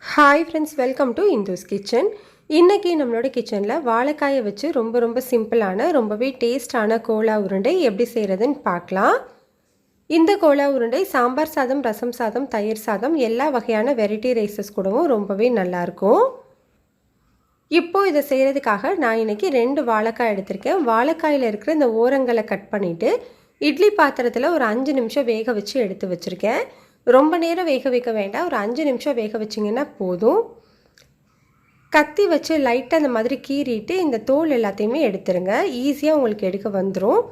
Hi friends, welcome to Indu's kitchen. இன்றைக்கி நம்மளோட கிச்சனில் வாழைக்காயை வச்சு ரொம்ப சிம்பிளான ரொம்பவே டேஸ்டான கோலா உருண்டை எப்படி செய்கிறதுன்னு பார்க்கலாம். இந்த கோலா உருண்டை சாம்பார் சாதம், ரசம் சாதம், தயிர் சாதம் எல்லா வகையான வெரைட்டி ரைஸஸ் கூடவும் ரொம்பவே நல்லாயிருக்கும். இப்போது இதை செய்கிறதுக்காக நான் இன்றைக்கி 2 வாழைக்காய் எடுத்திருக்கேன். வாழைக்காயில் இருக்கிற இந்த ஓரங்களை கட் பண்ணிவிட்டு இட்லி பாத்திரத்தில் ஒரு 5 நிமிஷம் வேக வச்சு எடுத்து வச்சுருக்கேன். ரொம்ப நேரம் வேக வைக்க வேண்டாம், ஒரு 5 நிமிஷம் வேக வச்சிங்கன்னா போதும். கத்தி வச்சு லைட்டாக அந்த மாதிரி கீறிட்டு இந்த தோல் எல்லாத்தையுமே எடுத்துருங்க. ஈஸியாக உங்களுக்கு எடுக்க வந்துடும்.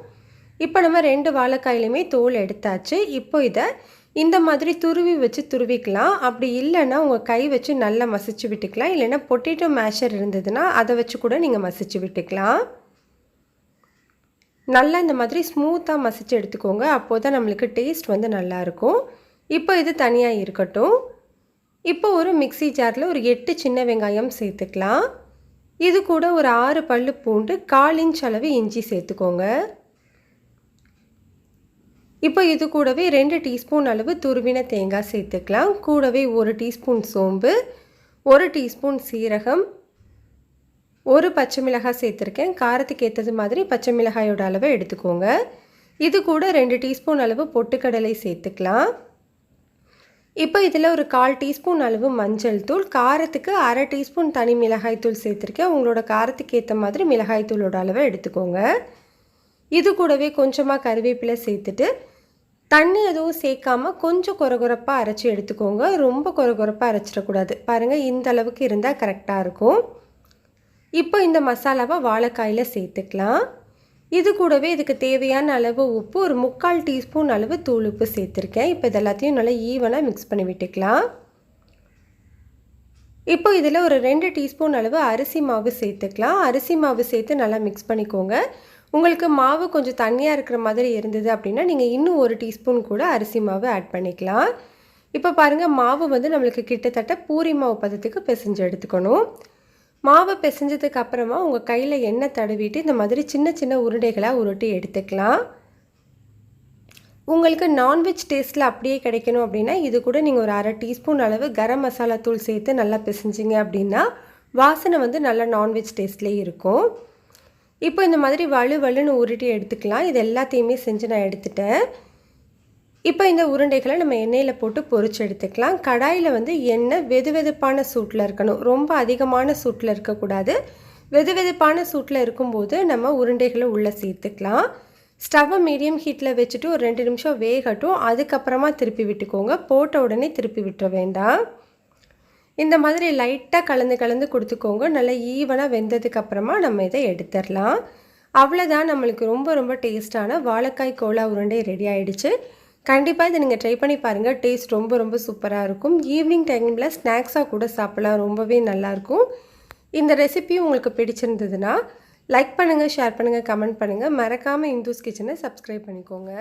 இப்போ நம்ம 2 வாழைக்காயிலையுமே தோல் எடுத்தாச்சு. இப்போ இதை இந்த மாதிரி துருவி வச்சு துருவிக்கலாம். அப்படி இல்லைன்னா உங்கள் கை வச்சு நல்லா மசிச்சு விட்டுக்கலாம். இல்லைன்னா பொட்டேட்டோ மேஷர் இருந்ததுன்னா அதை வச்சு கூட நீங்கள் மசிச்சு விட்டுக்கலாம். நல்லா இந்த மாதிரி ஸ்மூத்தாக மசிச்சு எடுத்துக்கோங்க. அப்போது தான் நம்மளுக்கு டேஸ்ட் வந்து நல்லாயிருக்கும். இப்போ இது தனியாக இருக்கட்டும். இப்போ ஒரு மிக்ஸி ஜாரில் ஒரு 8 சின்ன வெங்காயம் சேர்த்துக்கலாம். இது கூட ஒரு 6 பல்லு பூண்டு, 1/4 இன்ச் அளவு இஞ்சி சேர்த்துக்கோங்க. இப்போ இது கூடவே 2 டீஸ்பூன் அளவு துருவின தேங்காய் சேர்த்துக்கலாம். கூடவே 1 டீஸ்பூன் சோம்பு, 1 டீஸ்பூன் சீரகம், 1 பச்சை மிளகாய் சேர்த்துருக்கேன். காரத்துக்கு ஏற்றது மாதிரி பச்சை மிளகாயோட அளவை எடுத்துக்கோங்க. இது கூட 2 டீஸ்பூன் அளவு பொட்டுக்கடலை சேர்த்துக்கலாம். இப்போ இதில் ஒரு 1/4 டீஸ்பூன் அளவு மஞ்சள் தூள், காரத்துக்கு 1/2 டீஸ்பூன் தனி மிளகாய் தூள் சேர்த்துருக்கேன். உங்களோட காரத்துக்கு ஏற்ற மாதிரி மிளகாய் தூளோட அளவை எடுத்துக்கோங்க. இது கூடவே கொஞ்சமாக கருவேப்பிலை சேர்த்துட்டு தண்ணி எதுவும் சேர்க்காமல் கொஞ்சம் கொரகொரப்பாக அரைச்சி எடுத்துக்கோங்க. ரொம்ப கொரகொரப்பாக அரைச்சிடக்கூடாது. பாருங்கள், இந்த அளவுக்கு இருந்தால் கரெக்டாக இருக்கும். இப்போ இந்த மசாலாவை வாழைக்காயில் சேர்த்துக்கலாம். இது கூடவே இதுக்கு தேவையான அளவு உப்பு, ஒரு 3/4 டீஸ்பூன் அளவு தூள் உப்பு சேர்த்துருக்கேன். இப்போ இது எல்லாத்தையும் நல்லா ஈவனாக மிக்ஸ் பண்ணி விட்டுக்கலாம். இப்போ இதில் ஒரு 2 டீஸ்பூன் அளவு அரிசி மாவு சேர்த்துக்கலாம். அரிசி மாவு சேர்த்து நல்லா மிக்ஸ் பண்ணிக்கோங்க. உங்களுக்கு மாவு கொஞ்சம் தண்ணியாக இருக்கிற மாதிரி இருந்தது அப்படின்னா நீங்கள் இன்னும் 1 டீஸ்பூன் கூட அரிசி மாவு ஆட் பண்ணிக்கலாம். இப்போ பாருங்கள், மாவு வந்து நம்மளுக்கு கிட்டத்தட்ட பூரி மாவு பதத்துக்கு பிசைஞ்சு எடுத்துக்கணும். மாவை பிசைஞ்சதுக்கு அப்புறமா உங்கள் கையில் எண்ணெய் தடவிட்டு இந்த மாதிரி சின்ன உருண்டைகளாக உருட்டி எடுத்துக்கலாம். உங்களுக்கு நான்வெஜ் டேஸ்ட்டில் அப்படியே கிடைக்கணும் அப்படின்னா இது கூட நீங்கள் ஒரு 1/2 டீஸ்பூன் அளவு கரம் மசாலா தூள் சேர்த்து நல்லா பிசைஞ்சிங்க அப்படின்னா வாசனை வந்து நல்லா நான்வெஜ் டேஸ்ட்லேயே இருக்கும். இப்போ இந்த மாதிரி வலுன்னு உருட்டி எடுத்துக்கலாம். இது எல்லாத்தையுமே செஞ்சு நான் எடுத்துட்டேன். இப்போ இந்த உருண்டைகளை நம்ம எண்ணெயில் போட்டு பொரிச்சு எடுத்துக்கலாம். கடாயில் வந்து எண்ணெய் வெதுவெதுப்பான சூட்டில் இருக்கணும். ரொம்ப அதிகமான சூட்டில் இருக்கக்கூடாது. வெதுவெதுப்பான சூட்டில் இருக்கும்போது நம்ம உருண்டைகளை உள்ளே சேர்த்துக்கலாம். ஸ்டவ்வை மீடியம் ஹீட்டில் வச்சுட்டு ஒரு 2 நிமிஷம் வேகட்டும். அதுக்கப்புறமா திருப்பி விட்டுக்கோங்க. போட்ட உடனே திருப்பி விட்டுற வேண்டாம். இந்த மாதிரி லைட்டாக கலந்து கொடுத்துக்கோங்க. நல்லா ஈவனாக வெந்ததுக்கப்புறமா நம்ம இதை எடுத்துடலாம். அவ்வளோதான், நம்மளுக்கு ரொம்ப டேஸ்டான வாழைக்காய் கோலா உருண்டை ரெடி ஆகிடுச்சு. கண்டிப்பாக இதை நீங்கள் ட்ரை பண்ணி பாருங்கள். டேஸ்ட் ரொம்ப சூப்பராக இருக்கும். ஈவினிங் டைமில் ஸ்நாக்ஸாக கூட சாப்பிடலாம். ரொம்பவே நல்லாயிருக்கும். இந்த ரெசிபியும் உங்களுக்கு பிடிச்சிருந்ததுன்னா லைக் பண்ணுங்கள், ஷேர் பண்ணுங்கள், கமெண்ட் பண்ணுங்கள். மறக்காமல் இந்துஸ் கிச்சனை சப்ஸ்கிரைப் பண்ணிக்கோங்க.